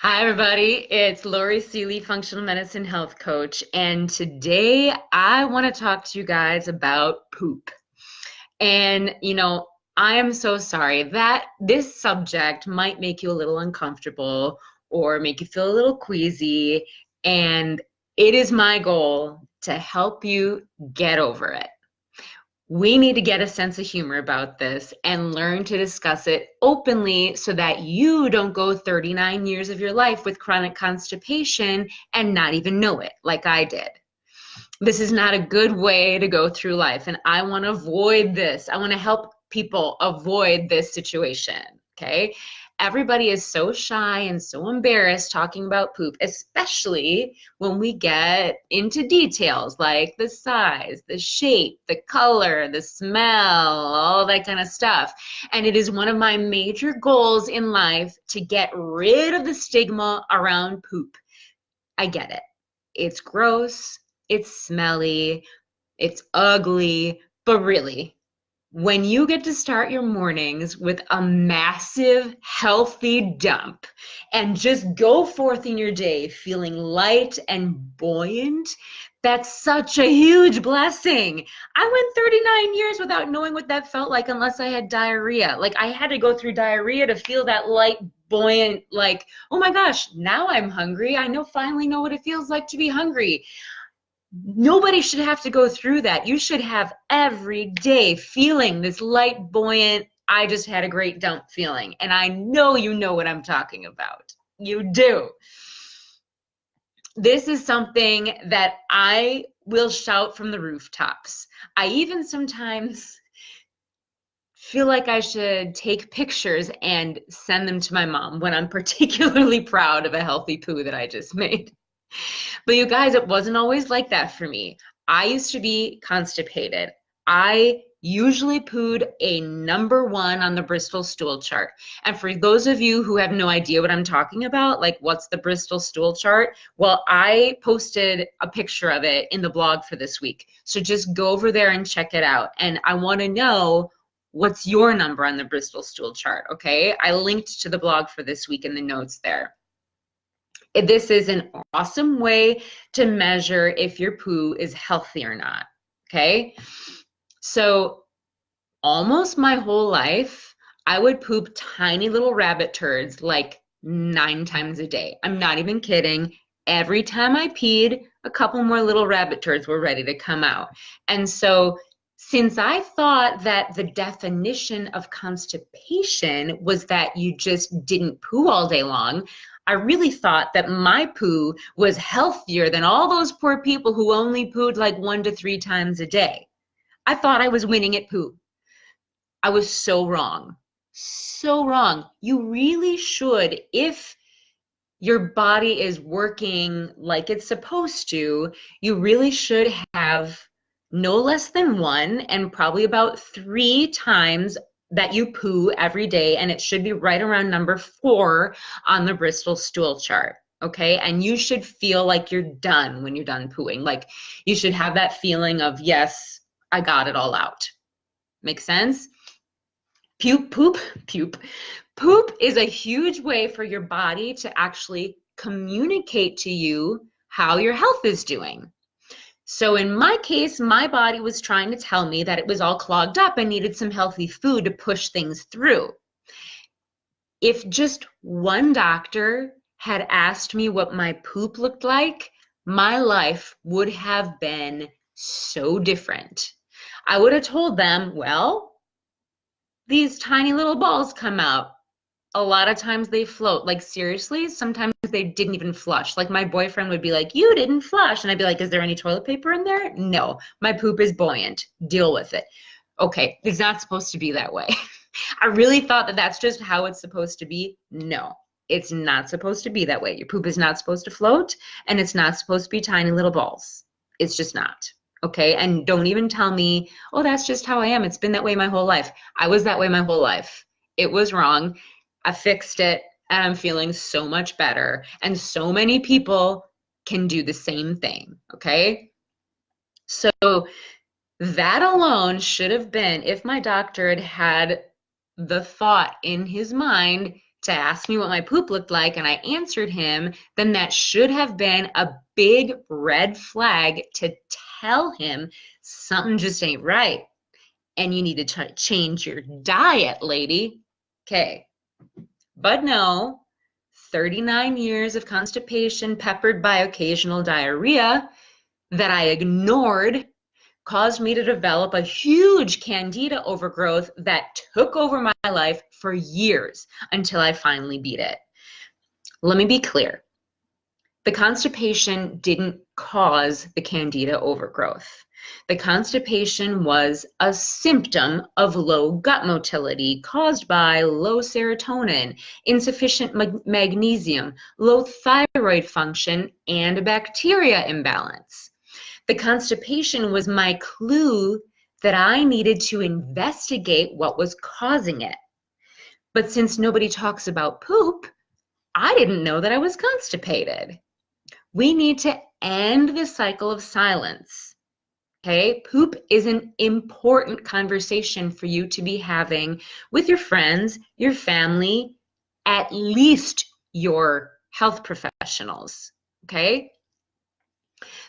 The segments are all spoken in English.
Hi, everybody. It's Lori Seeley, Functional Medicine Health Coach. And today I want to talk to you guys about poop. And, I am so sorry that this subject might make you a little uncomfortable or make you feel a little queasy. And it is my goal to help you get over it. We need to get a sense of humor about this and learn to discuss it openly so that you don't go 39 years of your life with chronic constipation and not even know it, like I did. This is not a good way to go through life, and I want to avoid this. I want to help people avoid this situation, okay? Everybody is so shy and so embarrassed talking about poop, especially when we get into details like the size, the shape, the color, the smell, all that kind of stuff. And it is one of my major goals in life to get rid of the stigma around poop. I get it. It's gross, it's smelly, it's ugly, but really, when you get to start your mornings with a massive, healthy dump and just go forth in your day feeling light and buoyant, that's such a huge blessing. I went 39 years without knowing what that felt like unless I had diarrhea. Like I had to go through diarrhea to feel that light, buoyant, like, oh my gosh, now I'm hungry. Finally know what it feels like to be hungry. Nobody should have to go through that. You should have every day feeling this light, buoyant, I just had a great dump feeling. And I know you know what I'm talking about. You do. This is something that I will shout from the rooftops. I even sometimes feel like I should take pictures and send them to my mom when I'm particularly proud of a healthy poo that I just made. But you guys, it wasn't always like that for me. I used to be constipated. I usually pooed a number 1 on the Bristol Stool Chart. And for those of you who have no idea what I'm talking about, like what's the Bristol Stool Chart? Well, I posted a picture of it in the blog for this week. So just go over there and check it out. And I want to know what's your number on the Bristol Stool Chart, okay? I linked to the blog for this week in the notes there. This is an awesome way to measure if your poo is healthy or not, okay? So almost my whole life, I would poop tiny little rabbit turds like 9 times a day. I'm not even kidding. Every time I peed, a couple more little rabbit turds were ready to come out. And so since I thought that the definition of constipation was that you just didn't poo all day long, I really thought that my poo was healthier than all those poor people who only pooed like 1 to 3 times a day. I thought I was winning at poo. I was so wrong. So wrong. You really should, if your body is working like it's supposed to, you really should have no less than 1 and probably about 3 times that you poo every day, and it should be right around number 4 on the Bristol Stool Chart. Okay, and you should feel like you're done when you're done pooing. Like you should have that feeling of, yes, I got it all out. Make sense? Poop is a huge way for your body to actually communicate to you how your health is doing. So in my case, my body was trying to tell me that it was all clogged up and needed some healthy food to push things through. If just one doctor had asked me what my poop looked like, my life would have been so different. I would have told them, well, these tiny little balls come out. A lot of times they float. Like seriously, sometimes they didn't even flush. Like my boyfriend would be like, "You didn't flush." And I'd be like, "Is there any toilet paper in there?" No, my poop is buoyant. Deal with it. Okay, it's not supposed to be that way. I really thought that that's just how it's supposed to be. No, it's not supposed to be that way. Your poop is not supposed to float, and it's not supposed to be tiny little balls. It's just not. Okay, and don't even tell me, "Oh, that's just how I am. It's been that way my whole life." I was that way my whole life. It was wrong. I fixed it, and I'm feeling so much better. And so many people can do the same thing, okay? So that alone should have been, if my doctor had had the thought in his mind, to ask me what my poop looked like and I answered him, then that should have been a big red flag to tell him something just ain't right. And you need to change your diet, lady. Okay. But no, 39 years of constipation peppered by occasional diarrhea that I ignored caused me to develop a huge candida overgrowth that took over my life for years until I finally beat it. Let me be clear. The constipation didn't cause the candida overgrowth. The constipation was a symptom of low gut motility caused by low serotonin, insufficient magnesium, low thyroid function, and a bacteria imbalance. The constipation was my clue that I needed to investigate what was causing it. But since nobody talks about poop, I didn't know that I was constipated. We need to end the cycle of silence. Okay? Poop is an important conversation for you to be having with your friends, your family, at least your health professionals. Okay?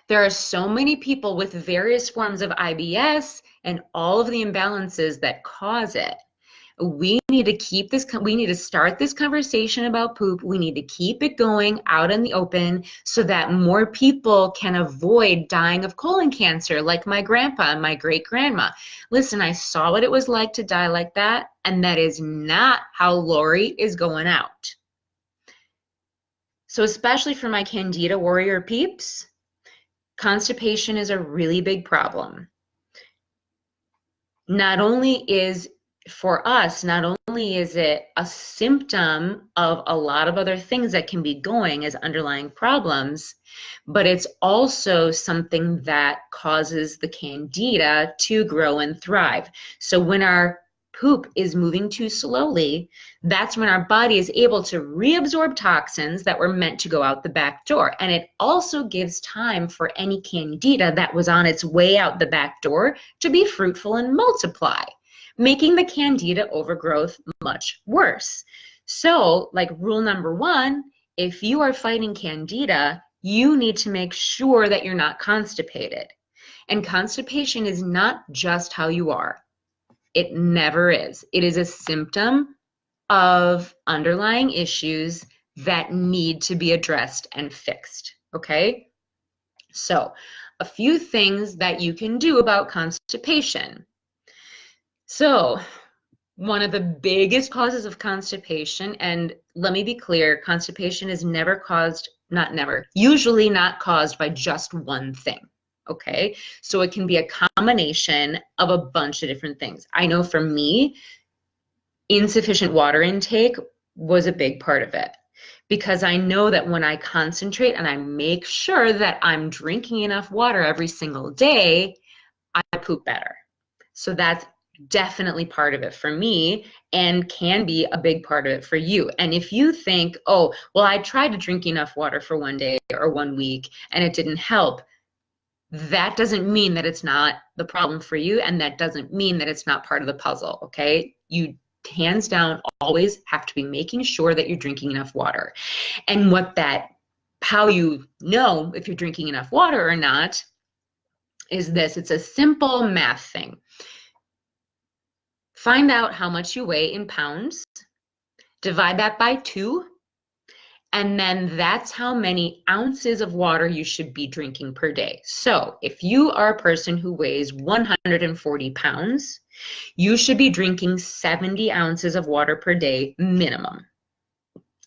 There are so many people with various forms of IBS and all of the imbalances that cause it. We need to start this conversation about poop. We need to keep it going out in the open so that more people can avoid dying of colon cancer, like my grandpa and my great grandma. Listen, I saw what it was like to die like that, and that is not how Lori is going out. So especially for my Candida warrior peeps, constipation is a really big problem. Not only is it a symptom of a lot of other things that can be going as underlying problems, but it's also something that causes the candida to grow and thrive. So when our poop is moving too slowly, that's when our body is able to reabsorb toxins that were meant to go out the back door. And it also gives time for any candida that was on its way out the back door to be fruitful and multiply, making the candida overgrowth much worse. So, like rule number one, if you are fighting candida, you need to make sure that you're not constipated. And constipation is not just how you are. It never is. It is a symptom of underlying issues that need to be addressed and fixed, okay? So, a few things that you can do about constipation. So, one of the biggest causes of constipation, and let me be clear, constipation is usually not caused by just one thing. Okay, so it can be a combination of a bunch of different things. I know for me, insufficient water intake was a big part of it, because I know that when I concentrate and I make sure that I'm drinking enough water every single day, I poop better. So that's definitely part of it for me and can be a big part of it for you. And if you think, oh, well, I tried to drink enough water for one day or 1 week and it didn't help, that doesn't mean that it's not the problem for you, and that doesn't mean that it's not part of the puzzle, okay? You hands down always have to be making sure that you're drinking enough water. And how you know if you're drinking enough water or not is this. It's a simple math thing. Find out how much you weigh in pounds, divide that by 2, and then that's how many ounces of water you should be drinking per day. So if you are a person who weighs 140 pounds, you should be drinking 70 ounces of water per day minimum.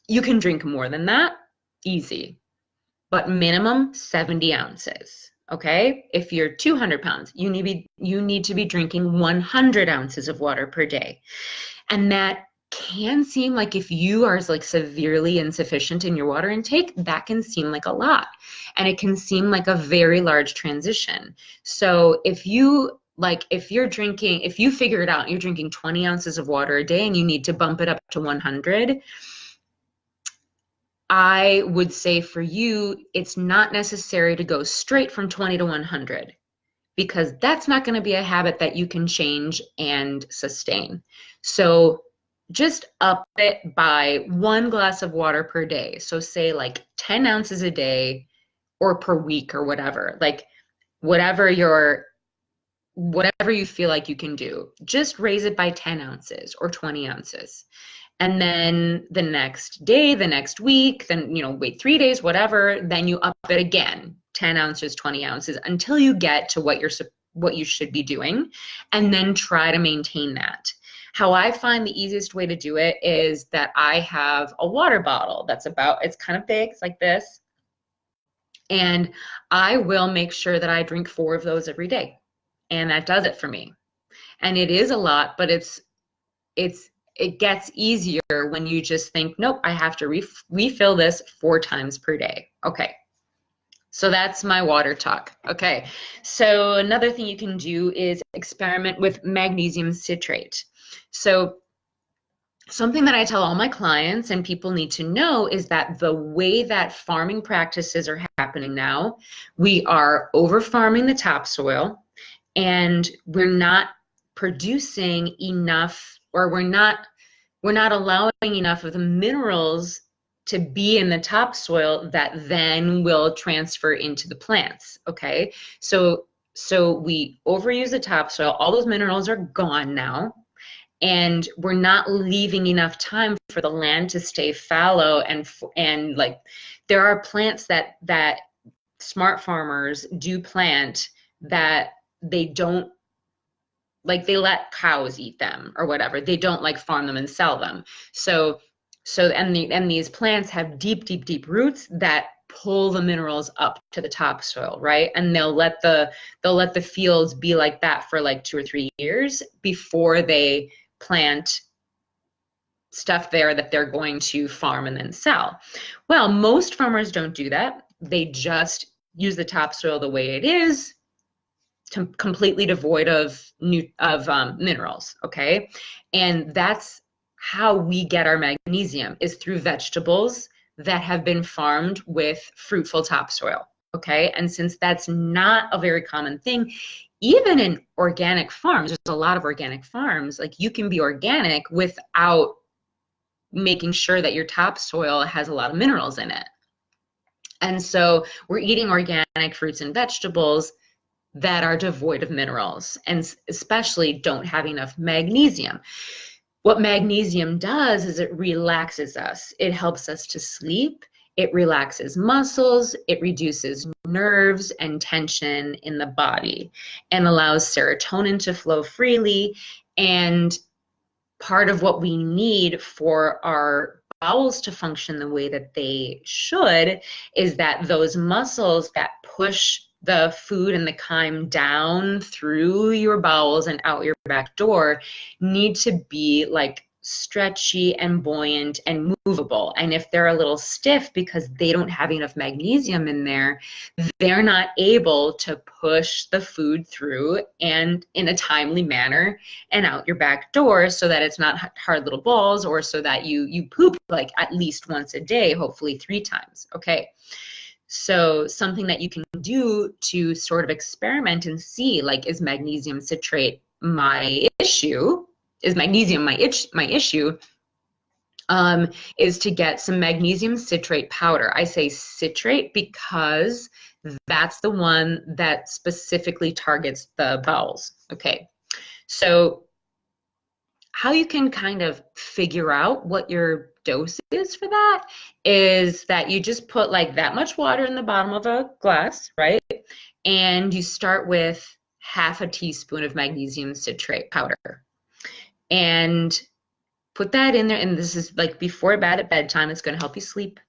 You can drink more than that, easy, but minimum 70 ounces. Okay, if you're 200 pounds, you need to be drinking 100 ounces of water per day. And that can seem like, if you are like severely insufficient in your water intake, that can seem like a lot. And it can seem like a very large transition. So if you figure it out, you're drinking 20 ounces of water a day and you need to bump it up to 100, I would say for you, it's not necessary to go straight from 20 to 100, because that's not going to be a habit that you can change and sustain. So just up it by 1 glass of water per day. So say like 10 ounces a day or per week or whatever, like whatever whatever you feel like you can do, just raise it by 10 ounces or 20 ounces. And then the next day, the next week, then, wait 3 days, whatever, then you up it again, 10 ounces, 20 ounces, until you get to what you should be doing, and then try to maintain that. How I find the easiest way to do it is that I have a water bottle it's kind of big, it's like this, and I will make sure that I drink 4 of those every day. And that does it for me. And it is a lot, but it gets easier when you just think, nope, I have to refill this 4 times per day. Okay. So that's my water talk. Okay. So another thing you can do is experiment with magnesium citrate. So something that I tell all my clients and people need to know is that the way that farming practices are happening now, we are over farming the topsoil, and we're not producing enough, or we're not allowing enough of the minerals to be in the topsoil that then will transfer into the plants. Okay, so we overuse the topsoil, all those minerals are gone now, and we're not leaving enough time for the land to stay fallow, and like there are plants that smart farmers do plant that they don't, like, they let cows eat them or whatever. They don't like farm them and sell them. And these plants have deep roots that pull the minerals up to the topsoil, right? And they'll let the fields be like that for like 2 or 3 years before they plant stuff there that they're going to farm and then sell. Well, most farmers don't do that. They just use the topsoil the way it is, completely devoid of minerals. Okay, and that's how we get our magnesium, is through vegetables that have been farmed with fruitful topsoil. Okay, and since that's not a very common thing, even in organic farms, there's a lot of organic farms, like you can be organic without making sure that your topsoil has a lot of minerals in it. And so we're eating organic fruits and vegetables that are devoid of minerals, and especially don't have enough magnesium. What magnesium does is it relaxes us. It helps us to sleep. It relaxes muscles. It reduces nerves and tension in the body and allows serotonin to flow freely. And part of what we need for our bowels to function the way that they should is that those muscles that push the food and the chyme down through your bowels and out your back door need to be like stretchy and buoyant and movable. And if they're a little stiff because they don't have enough magnesium in there, they're not able to push the food through and in a timely manner and out your back door, so that it's not hard little balls, or so that you poop like at least once a day, hopefully 3 times. Okay. So something that you can do to sort of experiment and see, like, is magnesium citrate my issue? Is magnesium my issue? Is to get some magnesium citrate powder. I say citrate because that's the one that specifically targets the bowels. Okay, so how you can kind of figure out what your dose is for that is that you just put like that much water in the bottom of a glass, right? And you start with half a teaspoon of magnesium citrate powder and put that in there. And this is like before bed, at bedtime. It's going to help you sleep.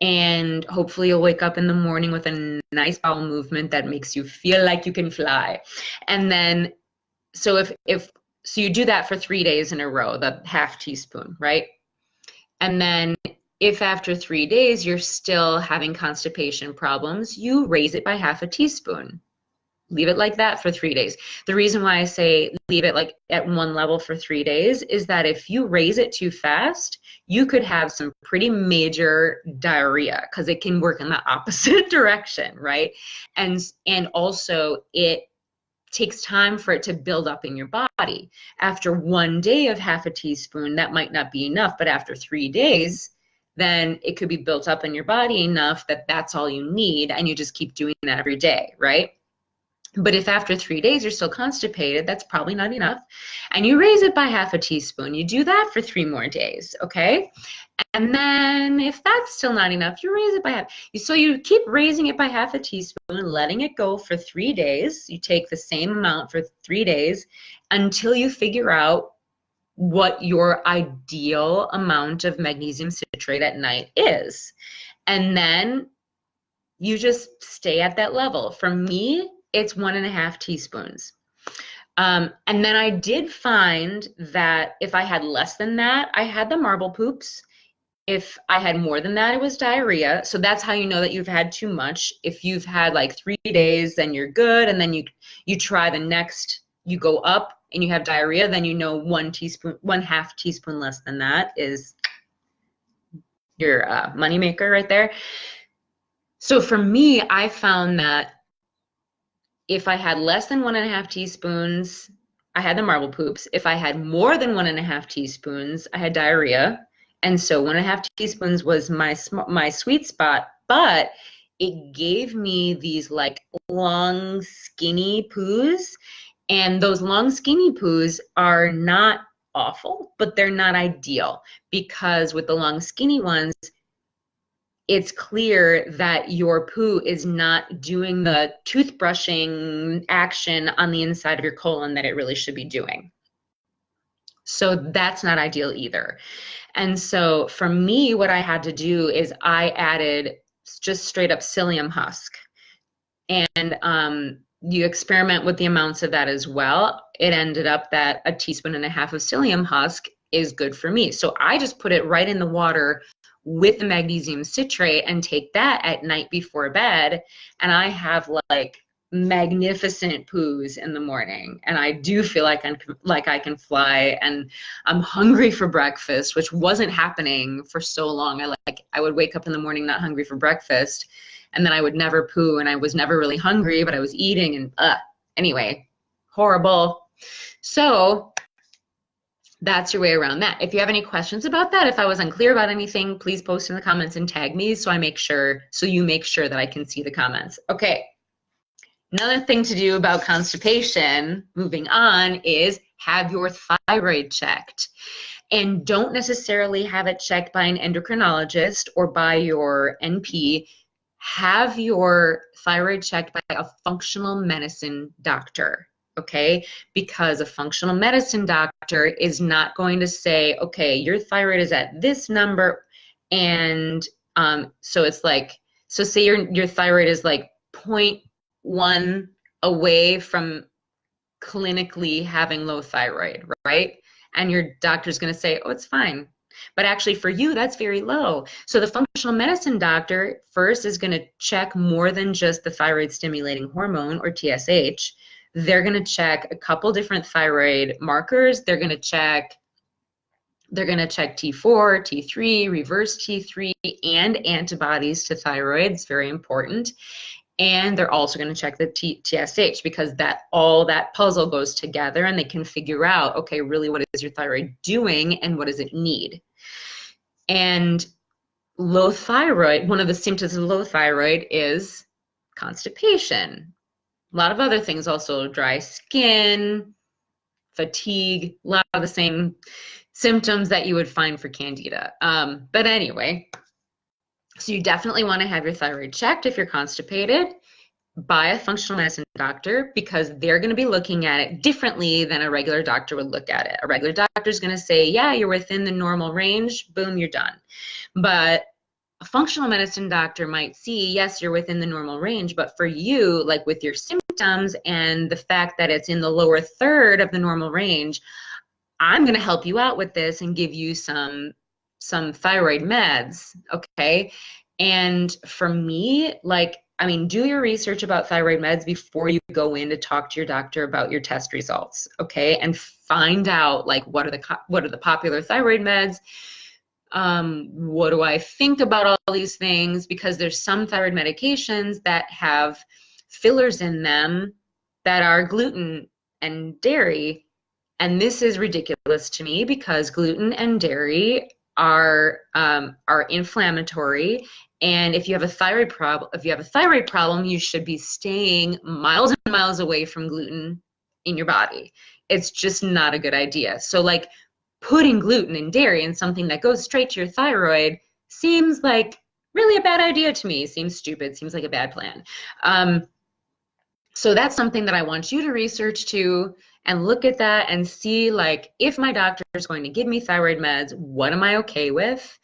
And hopefully you'll wake up in the morning with a nice bowel movement that makes you feel like you can fly. And then, so so you do that for 3 days in a row, the half teaspoon, right? And then if after 3 days you're still having constipation problems, you raise it by half a teaspoon. Leave it like that for 3 days. The reason why I say leave it like at one level for 3 days is that if you raise it too fast, you could have some pretty major diarrhea, because it can work in the opposite direction, right? And also it takes time for it to build up in your body. After 1 day of half a teaspoon, that might not be enough, but after 3 days, then it could be built up in your body enough that that's all you need, and you just keep doing that every day, right? But if after 3 days you're still constipated, that's probably not enough. And you raise it by half a teaspoon. You do that for 3 more days, okay? And then if that's still not enough, you raise it by half. So you keep raising it by half a teaspoon, letting it go for 3 days. You take the same amount for 3 days until you figure out what your ideal amount of magnesium citrate at night is. And then you just stay at that level. For me, it's 1.5 teaspoons. And then I did find that if I had less than that, I had the marble poops. If I had more than that, it was diarrhea. So that's how you know that you've had too much. If you've had like 3 days, then you're good. And then you try the next, you go up and you have diarrhea, then you know 1/2 teaspoon less than that is your moneymaker right there. So for me, I found that if I had less than 1.5 teaspoons, I had the marble poops. If I had more than 1.5 teaspoons, I had diarrhea. And so 1.5 teaspoons was my sweet spot, but it gave me these like long, skinny poos. And those long, skinny poos are not awful, but they're not ideal, because with the long, skinny ones, it's clear that your poo is not doing the toothbrushing action on the inside of your colon that it really should be doing. So that's not ideal either. And so for me, what I had to do is I added just straight up psyllium husk. And you experiment with the amounts of that as well. It ended up that 1.5 teaspoons of psyllium husk is good for me. So I just put it right in the water with the magnesium citrate and take that at night before bed. And I have like magnificent poos in the morning. And I do feel like I can fly, and I'm hungry for breakfast, which wasn't happening for so long. I would wake up in the morning not hungry for breakfast, and then I would never poo, and I was never really hungry, but I was eating, and anyway, horrible. So that's your way around that. If you have any questions about that, if I was unclear about anything, please post in the comments and tag me so you make sure that I can see the comments. Okay. Another thing to do about constipation, moving on, is have your thyroid checked. And don't necessarily have it checked by an endocrinologist or by your NP. Have your thyroid checked by a functional medicine doctor. Okay, because a functional medicine doctor is not going to say, okay, your thyroid is at this number, and so it's like, so say your thyroid is like 0.1 away from clinically having low thyroid, right? And your doctor's going to say, oh, it's fine. But actually for you, that's very low. So the functional medicine doctor first is going to check more than just the thyroid stimulating hormone, or TSH. They're going to check a couple different thyroid markers. They're going to check T4, T3, reverse T3, and antibodies to thyroid. It's very important. And they're also going to check the TSH, because all that puzzle goes together, and they can figure out, okay, really, what is your thyroid doing and what does it need? And low thyroid, one of the symptoms of low thyroid is constipation. A lot of other things also, dry skin, fatigue, a lot of the same symptoms that you would find for candida. But anyway, so you definitely want to have your thyroid checked if you're constipated by a functional medicine doctor, because they're going to be looking at it differently than a regular doctor would look at it. A regular doctor is going to say, yeah, you're within the normal range, boom, you're done. But a functional medicine doctor might see, yes, you're within the normal range, but for you, like with your symptoms and the fact that it's in the lower third of the normal range, I'm going to help you out with this and give you some thyroid meds, okay? And for me, like, I mean, do your research about thyroid meds before you go in to talk to your doctor about your test results, okay? And find out, like, what are the popular thyroid meds? What do I think about all these things? Because there's some thyroid medications that have fillers in them that are gluten and dairy. And this is ridiculous to me because gluten and dairy are inflammatory. And if you have a thyroid problem, you should be staying miles and miles away from gluten in your body. It's just not a good idea. So like putting gluten and dairy in something that goes straight to your thyroid seems like really a bad idea to me. Seems stupid, seems like a bad plan. So that's something that I want you to research too and look at that and see, like, if my doctor is going to give me thyroid meds, what am I okay with?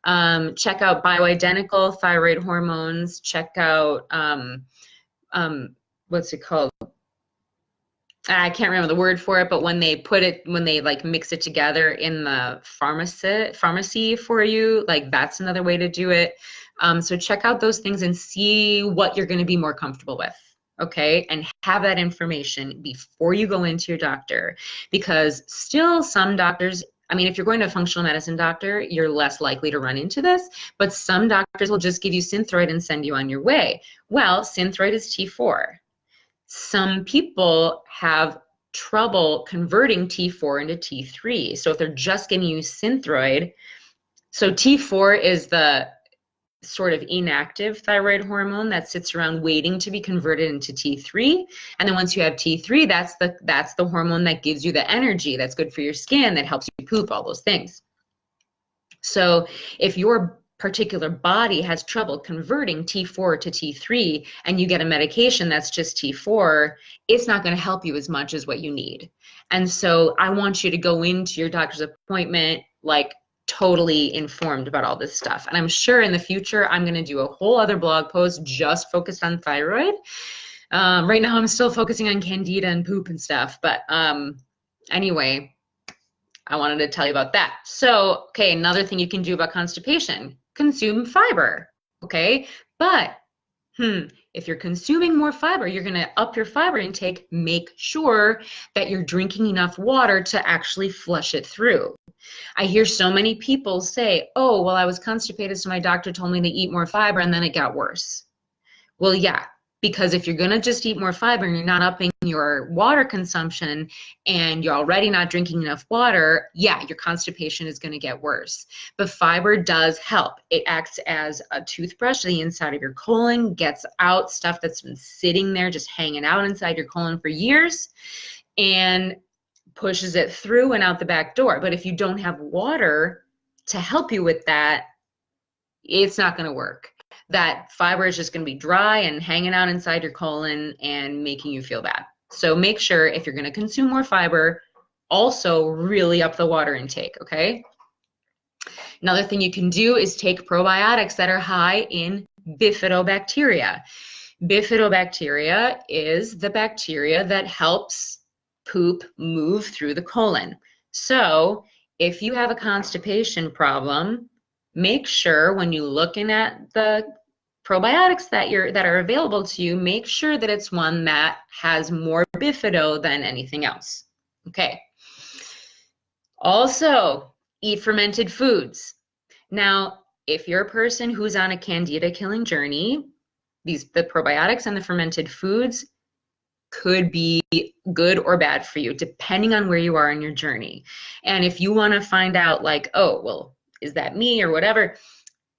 Check out bioidentical thyroid hormones. Check out, what's it called? I can't remember the word for it, but when they like mix it together in the pharmacy for you, like that's another way to do it. So check out those things and see what you're going to be more comfortable with. Okay, and have that information before you go into your doctor, because still some doctors, I mean, if you're going to a functional medicine doctor, you're less likely to run into this, but some doctors will just give you Synthroid and send you on your way. Well, Synthroid is T4. Some people have trouble converting T4 into T3. So if they're just giving you Synthroid, so T4 is the sort of inactive thyroid hormone that sits around waiting to be converted into T3. And then once you have T3, that's the hormone that gives you the energy, that's good for your skin, that helps you poop, all those things. So if your particular body has trouble converting T4 to T3 and you get a medication that's just T4, it's not going to help you as much as what you need. And so I want you to go into your doctor's appointment like totally informed about all this stuff. And I'm sure in the future, I'm going to do a whole other blog post just focused on thyroid. Right now, I'm still focusing on candida and poop and stuff. But anyway, I wanted to tell you about that. So, okay, another thing you can do about constipation, consume fiber, okay? But if you're consuming more fiber, you're going to up your fiber intake. Make sure that you're drinking enough water to actually flush it through. I hear so many people say, oh, well, I was constipated, so my doctor told me to eat more fiber, and then it got worse. Well, yeah, because if you're going to just eat more fiber and you're not upping your water consumption and you're already not drinking enough water, yeah, your constipation is going to get worse. But fiber does help. It acts as a toothbrush to the inside of your colon, gets out stuff that's been sitting there just hanging out inside your colon for years, and pushes it through and out the back door. But if you don't have water to help you with that, it's not going to work. That fiber is just going to be dry and hanging out inside your colon and making you feel bad. So make sure if you're going to consume more fiber, also really up the water intake, okay? Another thing you can do is take probiotics that are high in bifidobacteria. Bifidobacteria is the bacteria that helps poop move through the colon. So if you have a constipation problem, make sure when you're looking at the probiotics that are available to you, make sure that it's one that has more bifido than anything else. Okay. Also, eat fermented foods. Now, if you're a person who's on a candida killing journey, the probiotics and the fermented foods could be good or bad for you, depending on where you are in your journey. And if you want to find out, like, oh, well, is that me or whatever,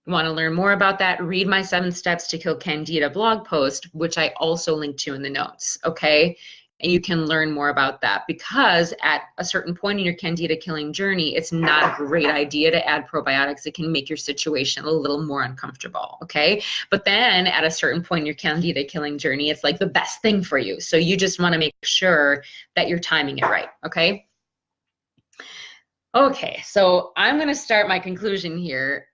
you want to learn more about that, read my 7 Steps to Kill Candida blog post, which I also link to in the notes, okay? And you can learn more about that, because at a certain point in your candida killing journey, it's not a great idea to add probiotics. It can make your situation a little more uncomfortable, okay? But then at a certain point in your candida killing journey, it's like the best thing for you. So you just want to make sure that you're timing it right, okay? Okay, so I'm going to start my conclusion here.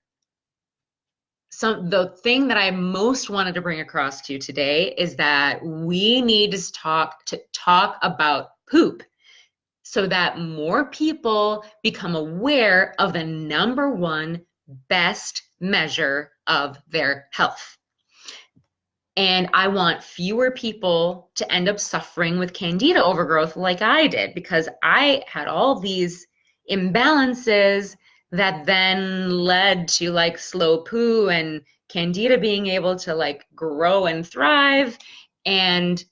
The thing that I most wanted to bring across to you today is that we need to talk about poop so that more people become aware of the #1 best measure of their health. And I want fewer people to end up suffering with candida overgrowth like I did, because I had all these imbalances that then led to like slow poo and candida being able to like grow and thrive. And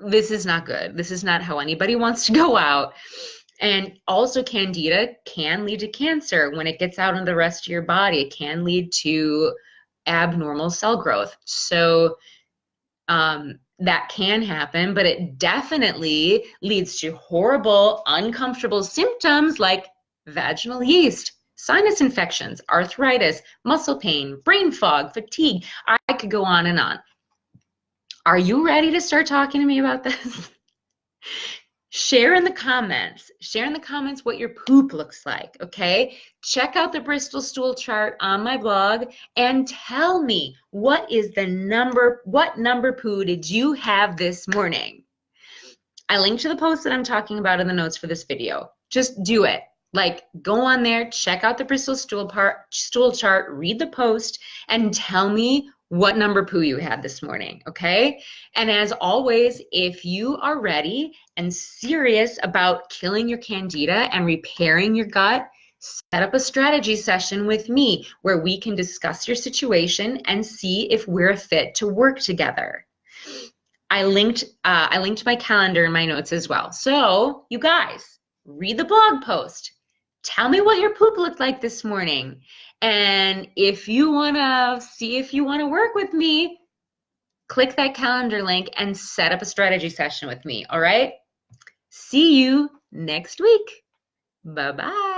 this is not good. This is not how anybody wants to go out. And also, candida can lead to cancer. When it gets out in the rest of your body, it can lead to abnormal cell growth. So that can happen, but it definitely leads to horrible, uncomfortable symptoms like vaginal yeast, sinus infections, arthritis, muscle pain, brain fog, fatigue. I could go on and on. Are you ready to start talking to me about this? Share in the comments. Share in the comments what your poop looks like, okay? Check out the Bristol Stool Chart on my blog and tell me what number poo did you have this morning? I linked to the post that I'm talking about in the notes for this video. Just do it. Like, go on there, check out the Bristol Stool Chart, read the post, and tell me what number poo you had this morning, okay? And as always, if you are ready and serious about killing your candida and repairing your gut, set up a strategy session with me where we can discuss your situation and see if we're a fit to work together. I linked my calendar in my notes as well. So you guys, read the blog post. Tell me what your poop looked like this morning. And if you want to see if you want to work with me, click that calendar link and set up a strategy session with me. All right? See you next week. Bye-bye.